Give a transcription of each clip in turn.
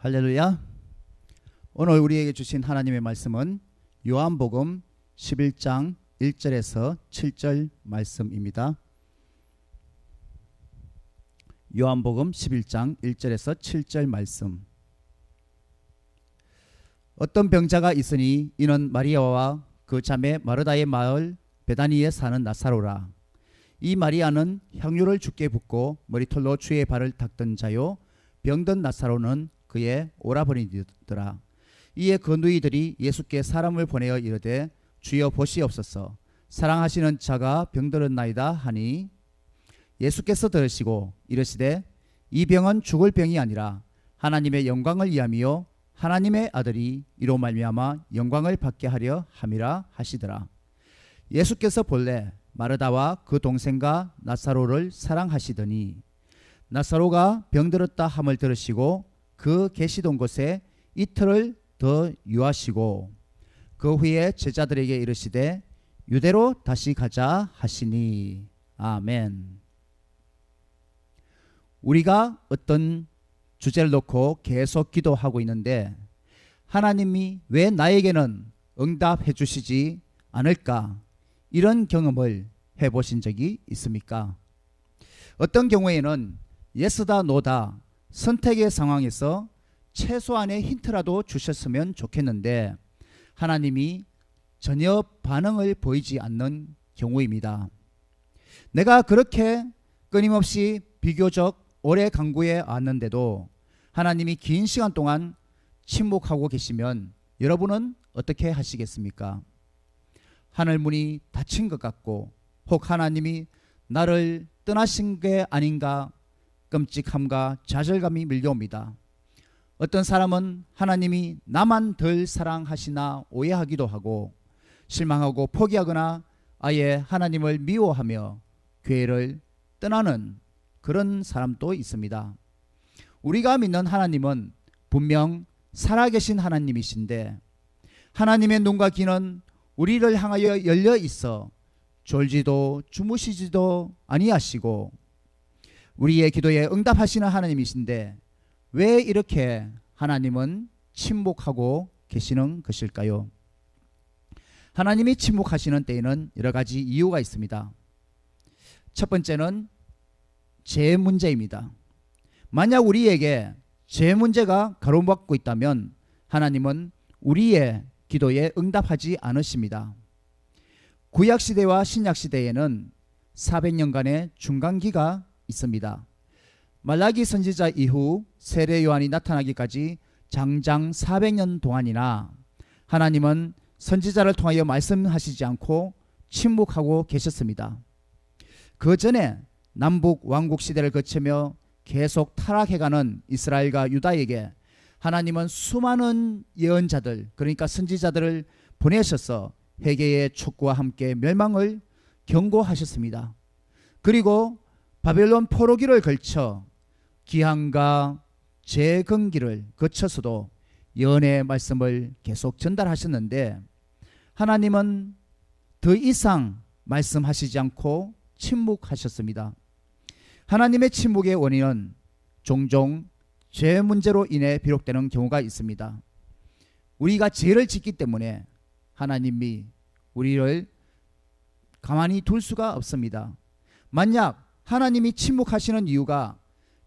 할렐루야. 오늘 우리에게 주신 하나님의 말씀은 요한복음 11장 1절에서 7절 말씀입니다. 요한복음 11장 1절에서 7절 말씀. 어떤 병자가 있으니 이는 마리아와 그 자매 마르다의 마을 베다니에 사는 나사로라. 이 마리아는 향유를 주께 붓고 머리털로 주의 발을 닦던 자요, 병든 나사로는 그의 오라버니더라. 이에 그 누이들이 예수께 사람을 보내어 이르되 주여 보시옵소서, 사랑하시는 자가 병들었나이다 하니 예수께서 들으시고 이르시되 이 병은 죽을 병이 아니라 하나님의 영광을 위함이요 하나님의 아들이 이로 말미암아 영광을 받게 하려 함이라 하시더라. 예수께서 본래 마르다와 그 동생과 나사로를 사랑하시더니 나사로가 병들었다 함을 들으시고 그 계시던 곳에 이틀을 더 유하시고 그 후에 제자들에게 이르시되 유대로 다시 가자 하시니. 아멘. 우리가 어떤 주제를 놓고 계속 기도하고 있는데 하나님이 왜 나에게는 응답해 주시지 않을까, 이런 경험을 해보신 적이 있습니까? 어떤 경우에는 예스다 노다 선택의 상황에서 최소한의 힌트라도 주셨으면 좋겠는데 하나님이 전혀 반응을 보이지 않는 경우입니다. 내가 그렇게 끊임없이 비교적 오래 강구해 왔는데도 하나님이 긴 시간 동안 침묵하고 계시면 여러분은 어떻게 하시겠습니까? 하늘문이 닫힌 것 같고 혹 하나님이 나를 떠나신 게 아닌가 끔찍함과 좌절감이 밀려옵니다. 어떤 사람은 하나님이 나만 덜 사랑하시나 오해하기도 하고 실망하고 포기하거나 아예 하나님을 미워하며 교회를 떠나는 그런 사람도 있습니다. 우리가 믿는 하나님은 분명 살아계신 하나님이신데 하나님의 눈과 귀는 우리를 향하여 열려 있어 졸지도 주무시지도 아니하시고 우리의 기도에 응답하시는 하나님이신데 왜 이렇게 하나님은 침묵하고 계시는 것일까요? 하나님이 침묵하시는 때에는 여러 가지 이유가 있습니다. 첫 번째는 죄 문제입니다. 만약 우리에게 죄 문제가 가로막고 있다면 하나님은 우리의 기도에 응답하지 않으십니다. 구약시대와 신약시대에는 400년간의 중간기가 있습니다. 말라기 선지자 이후 세례 요한이 나타나기까지 장장 400년 동안이나 하나님은 선지자를 통하여 말씀하시지 않고 침묵하고 계셨습니다. 그 전에 남북 왕국 시대를 거치며 계속 타락해가는 이스라엘과 유다에게 하나님은 수많은 예언자들, 그러니까 선지자들을 보내셔서 회개의 촉구와 함께 멸망을 경고하셨습니다. 그리고 바벨론 포로기를 걸쳐 기한과 재건기를 거쳐서도 예언의 말씀을 계속 전달하셨는데 하나님은 더 이상 말씀하시지 않고 침묵하셨습니다. 하나님의 침묵의 원인은 종종 죄 문제로 인해 비롯되는 경우가 있습니다. 우리가 죄를 짓기 때문에 하나님이 우리를 가만히 둘 수가 없습니다. 만약 하나님이 침묵하시는 이유가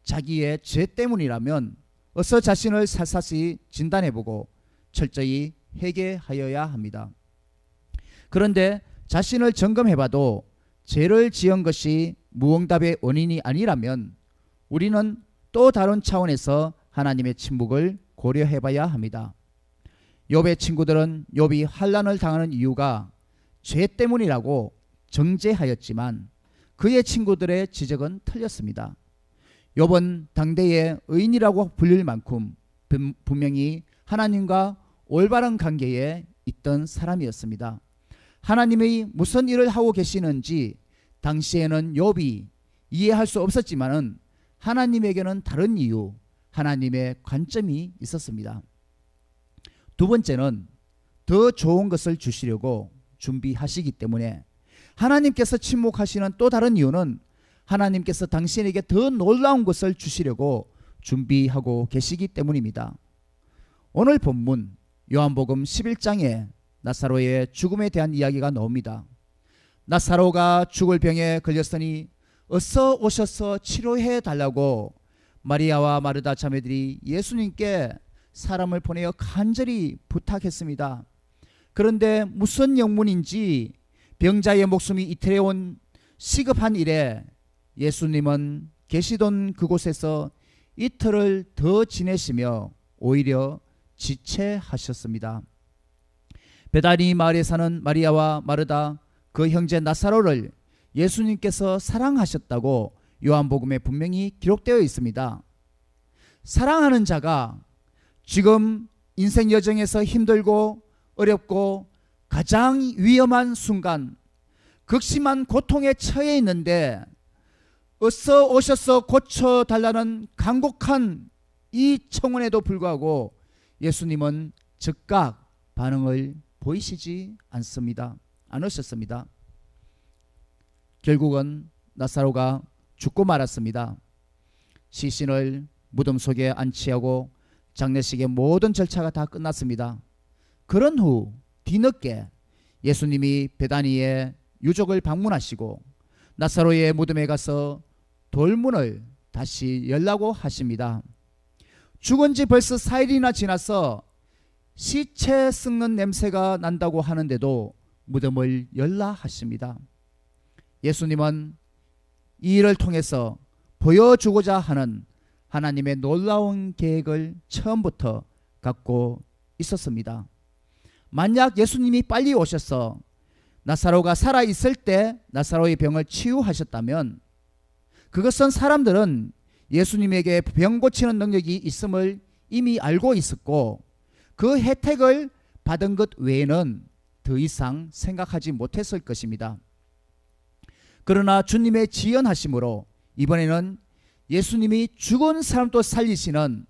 자기의 죄 때문이라면 어서 자신을 샅샅이 진단해보고 철저히 회개하여야 합니다. 그런데 자신을 점검해봐도 죄를 지은 것이 무응답의 원인이 아니라면 우리는 또 다른 차원에서 하나님의 침묵을 고려해봐야 합니다. 욥의 친구들은 욥이 환난을 당하는 이유가 죄 때문이라고 정죄하였지만 그의 친구들의 지적은 틀렸습니다. 욥은 당대의 의인이라고 불릴 만큼 분명히 하나님과 올바른 관계에 있던 사람이었습니다. 하나님이 무슨 일을 하고 계시는지 당시에는 욥이 이해할 수 없었지만은 하나님에게는 다른 이유, 하나님의 관점이 있었습니다. 두 번째는 더 좋은 것을 주시려고 준비하시기 때문에 하나님께서 침묵하시는 또 다른 이유는 하나님께서 당신에게 더 놀라운 것을 주시려고 준비하고 계시기 때문입니다. 오늘 본문 요한복음 11장에 나사로의 죽음에 대한 이야기가 나옵니다. 나사로가 죽을 병에 걸렸으니 어서 오셔서 치료해 달라고 마리아와 마르다 자매들이 예수님께 사람을 보내어 간절히 부탁했습니다. 그런데 무슨 영문인지 병자의 목숨이 이틀에 온 시급한 일에 예수님은 계시던 그곳에서 이틀을 더 지내시며 오히려 지체하셨습니다. 베다니 마을에 사는 마리아와 마르다 그 형제 나사로를 예수님께서 사랑하셨다고 요한복음에 분명히 기록되어 있습니다. 사랑하는 자가 지금 인생 여정에서 힘들고 어렵고 가장 위험한 순간 극심한 고통에 처해 있는데 어서 오셔서 고쳐달라는 간곡한 이 청원에도 불구하고 예수님은 즉각 반응을 보이시지 않으셨습니다. 결국은 나사로가 죽고 말았습니다. 시신을 무덤 속에 안치하고 장례식의 모든 절차가 다 끝났습니다. 그런 후 뒤늦게 예수님이 베다니의 유족을 방문하시고 나사로의 무덤에 가서 돌문을 다시 열라고 하십니다. 죽은 지 벌써 4일이나 지나서 시체 썩는 냄새가 난다고 하는데도 무덤을 열라 하십니다. 예수님은 이 일을 통해서 보여주고자 하는 하나님의 놀라운 계획을 처음부터 갖고 있었습니다. 만약 예수님이 빨리 오셔서 나사로가 살아있을 때 나사로의 병을 치유하셨다면 그것은 사람들은 예수님에게 병 고치는 능력이 있음을 이미 알고 있었고 그 혜택을 받은 것 외에는 더 이상 생각하지 못했을 것입니다. 그러나 주님의 지연하심으로 이번에는 예수님이 죽은 사람도 살리시는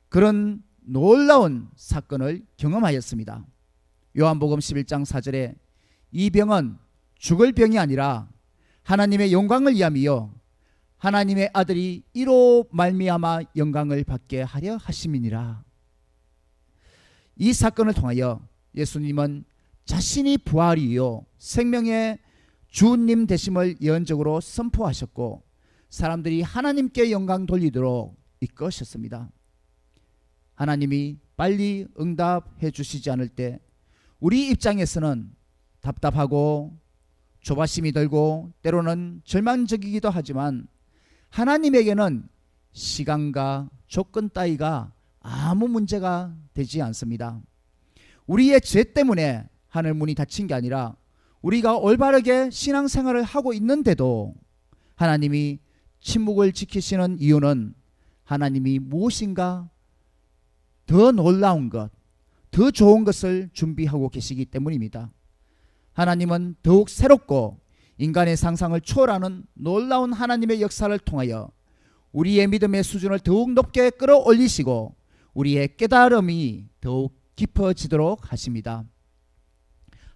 그런 놀라운 사건을 경험하였습니다. 요한복음 11장 4절에 이 병은 죽을 병이 아니라 하나님의 영광을 위함이요 하나님의 아들이 이로 말미암아 영광을 받게 하려 하심이니라. 이 사건을 통하여 예수님은 자신이 부활이요 생명의 주님 되심을 예언적으로 선포하셨고 사람들이 하나님께 영광 돌리도록 이끄셨습니다. 하나님이 빨리 응답해 주시지 않을 때 우리 입장에서는 답답하고 조바심이 들고 때로는 절망적이기도 하지만 하나님에게는 시간과 조건 따위가 아무 문제가 되지 않습니다. 우리의 죄 때문에 하늘 문이 닫힌 게 아니라 우리가 올바르게 신앙생활을 하고 있는데도 하나님이 침묵을 지키시는 이유는 하나님이 무엇인가 더 놀라운 것, 더 좋은 것을 준비하고 계시기 때문입니다. 하나님은 더욱 새롭고 인간의 상상을 초월하는 놀라운 하나님의 역사를 통하여 우리의 믿음의 수준을 더욱 높게 끌어올리시고 우리의 깨달음이 더욱 깊어지도록 하십니다.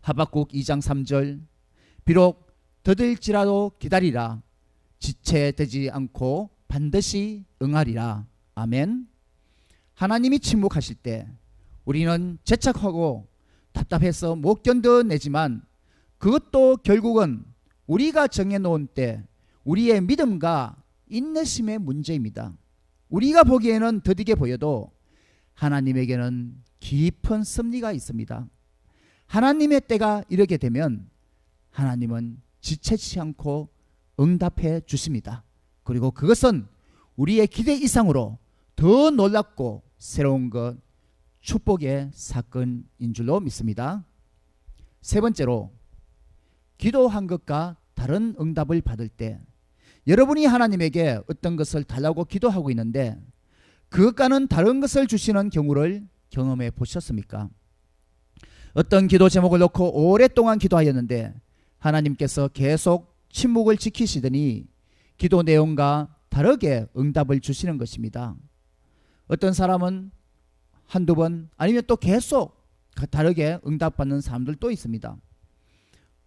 하박국 2장 3절 비록 더딜지라도 기다리라 지체되지 않고 반드시 응하리라. 아멘. 하나님이 침묵하실 때 우리는 재촉하고 답답해서 못 견뎌내지만 그것도 결국은 우리가 정해놓은 때 우리의 믿음과 인내심의 문제입니다. 우리가 보기에는 더디게 보여도 하나님에게는 깊은 섭리가 있습니다. 하나님의 때가 이르게 되면 하나님은 지체치 않고 응답해 주십니다. 그리고 그것은 우리의 기대 이상으로 더 놀랍고 새로운 것, 축복의 사건인 줄로 믿습니다. 세 번째로 기도한 것과 다른 응답을 받을 때 여러분이 하나님에게 어떤 것을 달라고 기도하고 있는데 그것과는 다른 것을 주시는 경우를 경험해 보셨습니까? 어떤 기도 제목을 놓고 오랫동안 기도하였는데 하나님께서 계속 침묵을 지키시더니 기도 내용과 다르게 응답을 주시는 것입니다. 어떤 사람은 한두 번 아니면 또 계속 다르게 응답받는 사람들도 있습니다.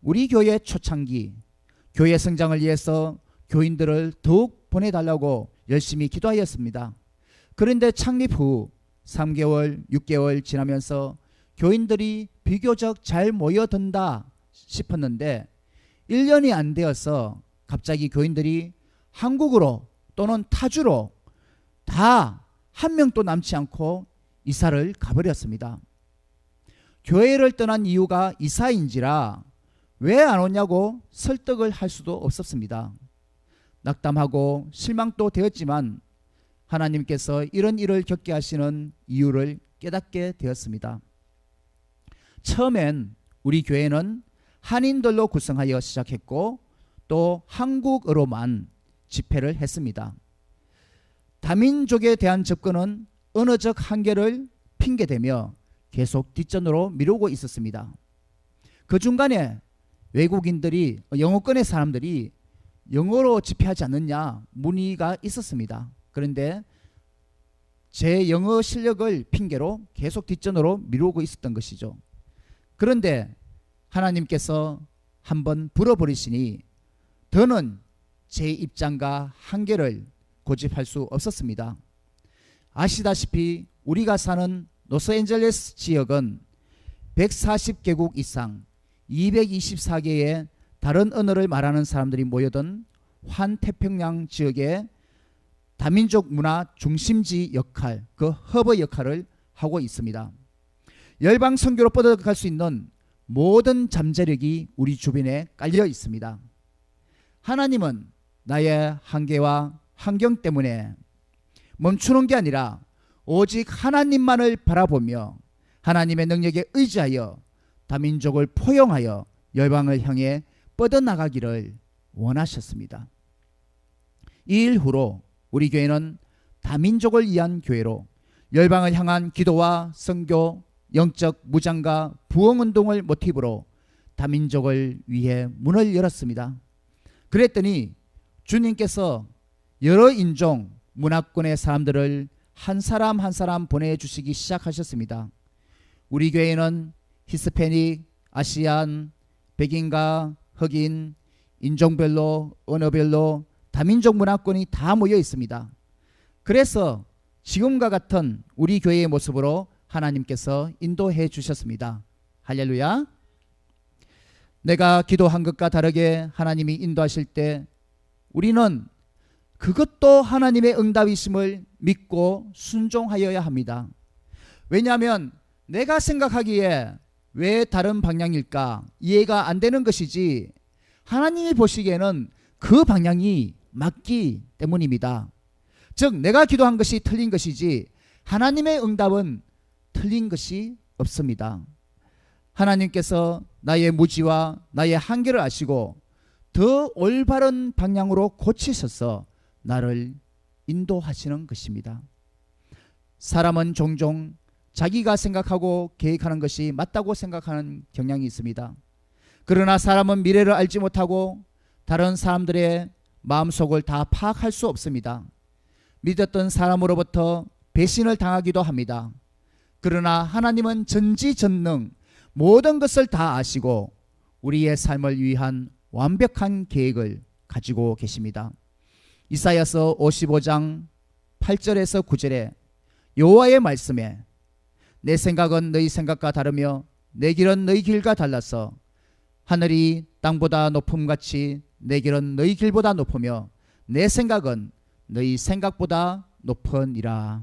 우리 교회 초창기 교회 성장을 위해서 교인들을 더욱 보내달라고 열심히 기도하였습니다. 그런데 창립 후 3개월, 6개월 지나면서 교인들이 비교적 잘 모여든다 싶었는데 1년이 안 되어서 갑자기 교인들이 한국으로 또는 타주로 다 한 명도 남지 않고 이사를 가버렸습니다. 교회를 떠난 이유가 이사인지라 왜 안 오냐고 설득을 할 수도 없었습니다. 낙담하고 실망도 되었지만 하나님께서 이런 일을 겪게 하시는 이유를 깨닫게 되었습니다. 처음엔 우리 교회는 한인들로 구성하여 시작했고 또 한국어로만 집회를 했습니다. 다민족에 대한 접근은 언어적 한계를 핑계대며 계속 뒷전으로 미루고 있었습니다. 그 중간에 외국인들이 영어권의 사람들이 영어로 집회하지 않느냐 문의가 있었습니다. 그런데 제 영어 실력을 핑계로 계속 뒷전으로 미루고 있었던 것이죠. 그런데 하나님께서 한번 불어버리시니 더는 제 입장과 한계를 고집할 수 없었습니다. 아시다시피 우리가 사는 로스앤젤레스 지역은 140개국 이상 224개의 다른 언어를 말하는 사람들이 모여든 환태평양 지역의 다민족 문화 중심지 역할, 그 허브 역할을 하고 있습니다. 열방 선교로 뻗어갈 수 있는 모든 잠재력이 우리 주변에 깔려 있습니다. 하나님은 나의 한계와 환경 때문에 멈추는 게 아니라 오직 하나님만을 바라보며 하나님의 능력에 의지하여 다민족을 포용하여 열방을 향해 뻗어나가기를 원하셨습니다. 이 일 후로 우리 교회는 다민족을 위한 교회로 열방을 향한 기도와 선교, 영적 무장과 부흥운동을 모티브로 다민족을 위해 문을 열었습니다. 그랬더니 주님께서 여러 인종, 문화권의 사람들을 한 사람 한 사람 보내주시기 시작하셨습니다. 우리 교회는 히스패닉, 아시안, 백인과 흑인, 인종별로, 언어별로 다민족 문화권이 다 모여 있습니다. 그래서 지금과 같은 우리 교회의 모습으로 하나님께서 인도해 주셨습니다. 할렐루야. 내가 기도한 것과 다르게 하나님이 인도하실 때 우리는 그것도 하나님의 응답이심을 믿고 순종하여야 합니다. 왜냐하면 내가 생각하기에 왜 다른 방향일까 이해가 안 되는 것이지 하나님이 보시기에는 그 방향이 맞기 때문입니다. 즉 내가 기도한 것이 틀린 것이지 하나님의 응답은 틀린 것이 없습니다. 하나님께서 나의 무지와 나의 한계를 아시고 더 올바른 방향으로 고치셔서 나를 인도하시는 것입니다. 사람은 종종 자기가 생각하고 계획하는 것이 맞다고 생각하는 경향이 있습니다. 그러나 사람은 미래를 알지 못하고 다른 사람들의 마음속을 다 파악할 수 없습니다. 믿었던 사람으로부터 배신을 당하기도 합니다. 그러나 하나님은 전지전능 모든 것을 다 아시고 우리의 삶을 위한 완벽한 계획을 가지고 계십니다. 이사야서 55장 8절에서 9절에 여호와의 말씀에 내 생각은 너희 생각과 다르며 내 길은 너희 길과 달라서 하늘이 땅보다 높음같이 내 길은 너희 길보다 높으며 내 생각은 너희 생각보다 높으니라.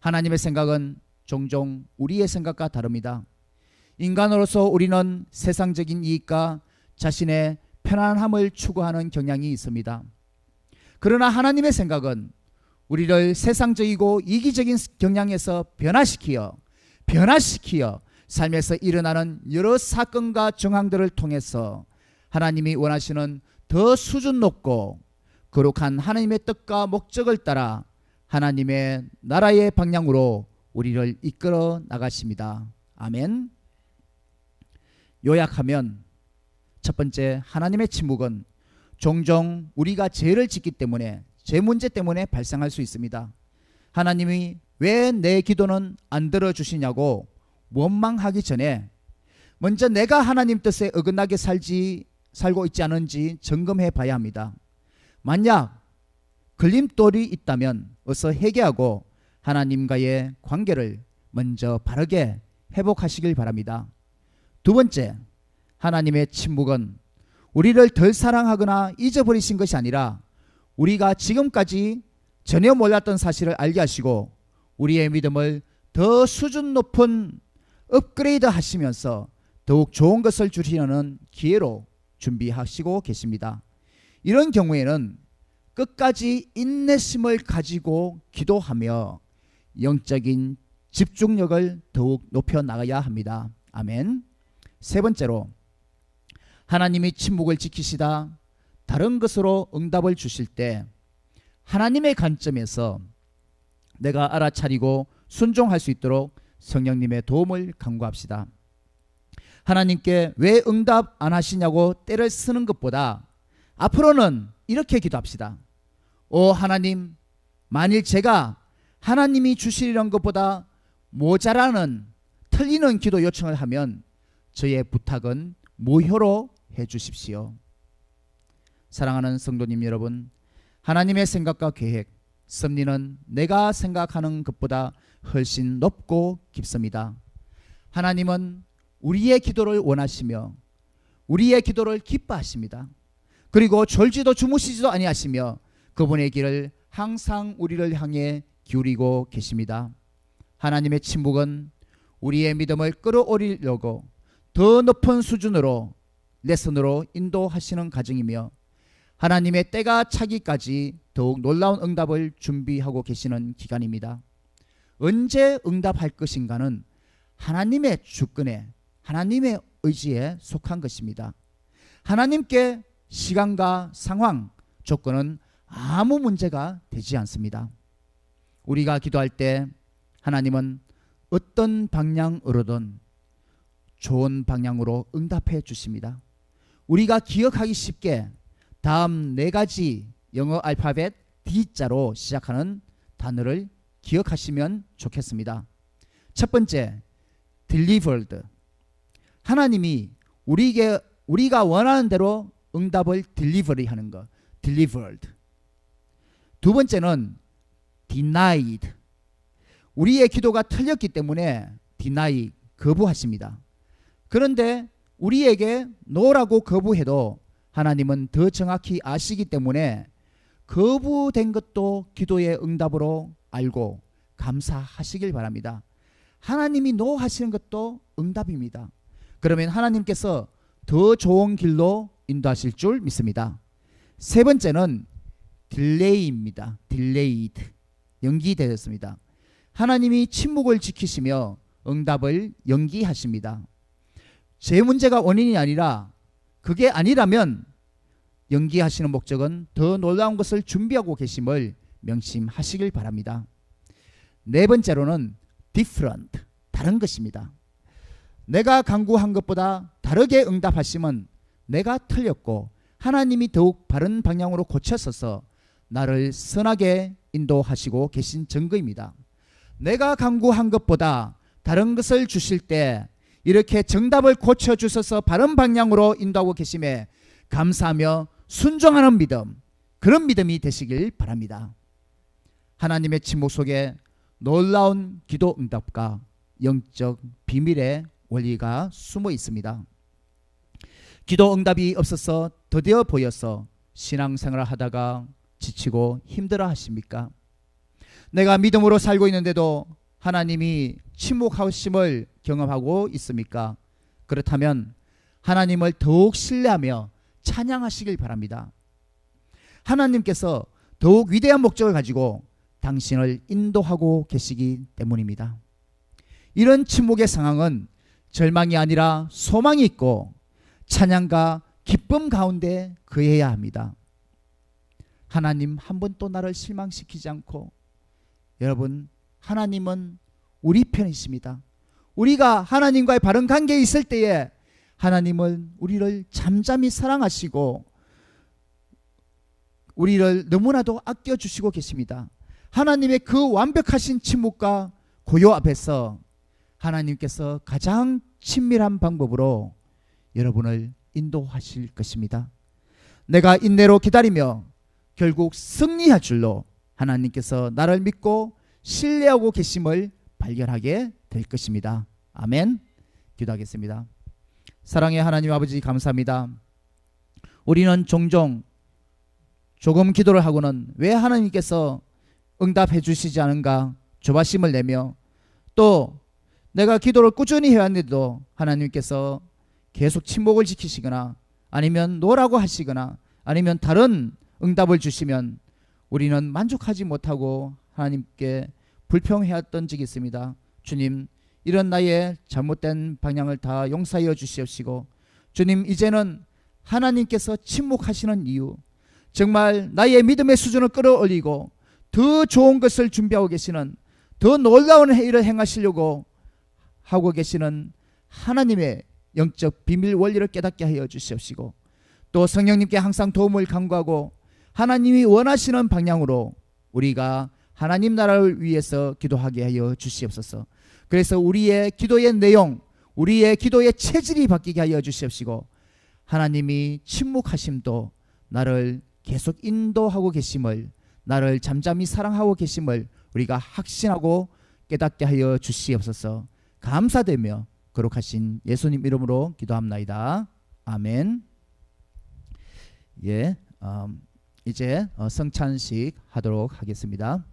하나님의 생각은 종종 우리의 생각과 다릅니다. 인간으로서 우리는 세상적인 이익과 자신의 편안함을 추구하는 경향이 있습니다. 그러나 하나님의 생각은 우리를 세상적이고 이기적인 경향에서 변화시키어 삶에서 일어나는 여러 사건과 정황들을 통해서 하나님이 원하시는 더 수준 높고 거룩한 하나님의 뜻과 목적을 따라 하나님의 나라의 방향으로 우리를 이끌어 나가십니다. 아멘. 요약하면 첫 번째, 하나님의 침묵은 종종 우리가 죄를 짓기 때문에 죄 문제 때문에 발생할 수 있습니다. 하나님이 왜 내 기도는 안 들어주시냐고 원망하기 전에 먼저 내가 하나님 뜻에 어긋나게 살고 있지 않은지 점검해 봐야 합니다. 만약 걸림돌이 있다면 어서 회개하고 하나님과의 관계를 먼저 바르게 회복하시길 바랍니다. 두 번째, 하나님의 침묵은 우리를 덜 사랑하거나 잊어버리신 것이 아니라 우리가 지금까지 전혀 몰랐던 사실을 알게 하시고 우리의 믿음을 더 수준 높은 업그레이드 하시면서 더욱 좋은 것을 주시려는 기회로 준비하시고 계십니다. 이런 경우에는 끝까지 인내심을 가지고 기도하며 영적인 집중력을 더욱 높여 나가야 합니다. 아멘. 세 번째로, 하나님이 침묵을 지키시다 다른 것으로 응답을 주실 때 하나님의 관점에서 내가 알아차리고 순종할 수 있도록 성령님의 도움을 간구합시다. 하나님께 왜 응답 안 하시냐고 떼를 쓰는 것보다 앞으로는 이렇게 기도합시다. 오 하나님, 만일 제가 하나님이 주시려는 것보다 모자라는 틀리는 기도 요청을 하면 저의 부탁은 무효로 해 주십시오. 사랑하는 성도님 여러분, 하나님의 생각과 계획, 섭리는 내가 생각하는 것보다 훨씬 높고 깊습니다. 하나님은 우리의 기도를 원하시며 우리의 기도를 기뻐하십니다. 그리고 졸지도 주무시지도 아니하시며 그분의 길을 항상 우리를 향해 기울이고 계십니다. 하나님의 침묵은 우리의 믿음을 끌어올리려고 더 높은 수준으로 레슨으로 인도하시는 과정이며 하나님의 때가 차기까지 더욱 놀라운 응답을 준비하고 계시는 기간입니다. 언제 응답할 것인가는 하나님의 주권에, 하나님의 의지에 속한 것입니다. 하나님께 시간과 상황, 조건은 아무 문제가 되지 않습니다. 우리가 기도할 때 하나님은 어떤 방향으로든 좋은 방향으로 응답해 주십니다. 우리가 기억하기 쉽게 다음 4가지 영어 알파벳 D자로 시작하는 단어를 기억하시면 좋겠습니다. 첫 번째, delivered. 하나님이 우리가 원하는 대로 응답을 delivery 하는 것, delivered. 두 번째는 denied. 우리의 기도가 틀렸기 때문에 deny, 거부하십니다. 그런데 우리에게 no라고 거부해도 하나님은 더 정확히 아시기 때문에 거부된 것도 기도의 응답으로 알고 감사하시길 바랍니다. 하나님이 no 하시는 것도 응답입니다. 그러면 하나님께서 더 좋은 길로 인도하실 줄 믿습니다. 세 번째는 delay입니다. delayed. 연기되었습니다. 하나님이 침묵을 지키시며 응답을 연기하십니다. 제 문제가 원인이 아니라 그게 아니라면 연기하시는 목적은 더 놀라운 것을 준비하고 계심을 명심하시길 바랍니다. 네 번째로는 different, 다른 것입니다. 내가 간구한 것보다 다르게 응답하시면 내가 틀렸고 하나님이 더욱 바른 방향으로 고쳐서서 나를 선하게 인도하시고 계신 증거입니다. 내가 간구한 것보다 다른 것을 주실 때 이렇게 정답을 고쳐주셔서 바른 방향으로 인도하고 계심에 감사하며 순종하는 믿음, 그런 믿음이 되시길 바랍니다. 하나님의 침묵 속에 놀라운 기도 응답과 영적 비밀의 원리가 숨어 있습니다. 기도 응답이 없어서 더뎌 보여서 신앙생활을 하다가 지치고 힘들어 하십니까? 내가 믿음으로 살고 있는데도 하나님이 침묵하심을 경험하고 있습니까? 그렇다면 하나님을 더욱 신뢰하며 찬양하시길 바랍니다. 하나님께서 더욱 위대한 목적을 가지고 당신을 인도하고 계시기 때문입니다. 이런 침묵의 상황은 절망이 아니라 소망이 있고 찬양과 기쁨 가운데 거해야 합니다. 하나님 한 번도 나를 실망시키지 않고, 여러분, 하나님은 우리 편이십니다. 우리가 하나님과의 바른 관계에 있을 때에 하나님은 우리를 잠잠히 사랑하시고 우리를 너무나도 아껴주시고 계십니다. 하나님의 그 완벽하신 침묵과 고요 앞에서 하나님께서 가장 친밀한 방법으로 여러분을 인도하실 것입니다. 내가 인내로 기다리며 결국 승리할 줄로 하나님께서 나를 믿고 신뢰하고 계심을 발견하게 될 것입니다. 아멘. 기도하겠습니다. 사랑의 하나님 아버지, 감사합니다. 우리는 종종 조금 기도를 하고는 왜 하나님께서 응답해 주시지 않은가 조바심을 내며, 또 내가 기도를 꾸준히 해왔는데도 하나님께서 계속 침묵을 지키시거나 아니면 노라고 하시거나 아니면 다른 응답을 주시면 우리는 만족하지 못하고 하나님께 불평해왔던 적이 있습니다. 주님, 이런 나의 잘못된 방향을 다 용서하여 주시옵시고, 주님, 이제는 하나님께서 침묵하시는 이유, 정말 나의 믿음의 수준을 끌어올리고 더 좋은 것을 준비하고 계시는, 더 놀라운 일을 행하시려고 하고 계시는 하나님의 영적 비밀 원리를 깨닫게 하여 주시옵시고, 또 성령님께 항상 도움을 간구하고 하나님이 원하시는 방향으로 우리가 하나님 나라를 위해서 기도하게 하여 주시옵소서. 그래서 우리의 기도의 내용, 우리의 기도의 체질이 바뀌게 하여 주시옵시고, 하나님이 침묵하심도 나를 계속 인도하고 계심을, 나를 잠잠히 사랑하고 계심을 우리가 확신하고 깨닫게 하여 주시옵소서. 감사되며 거룩하신 예수님 이름으로 기도합나이다. 아멘. 예, 이제 성찬식 하도록 하겠습니다.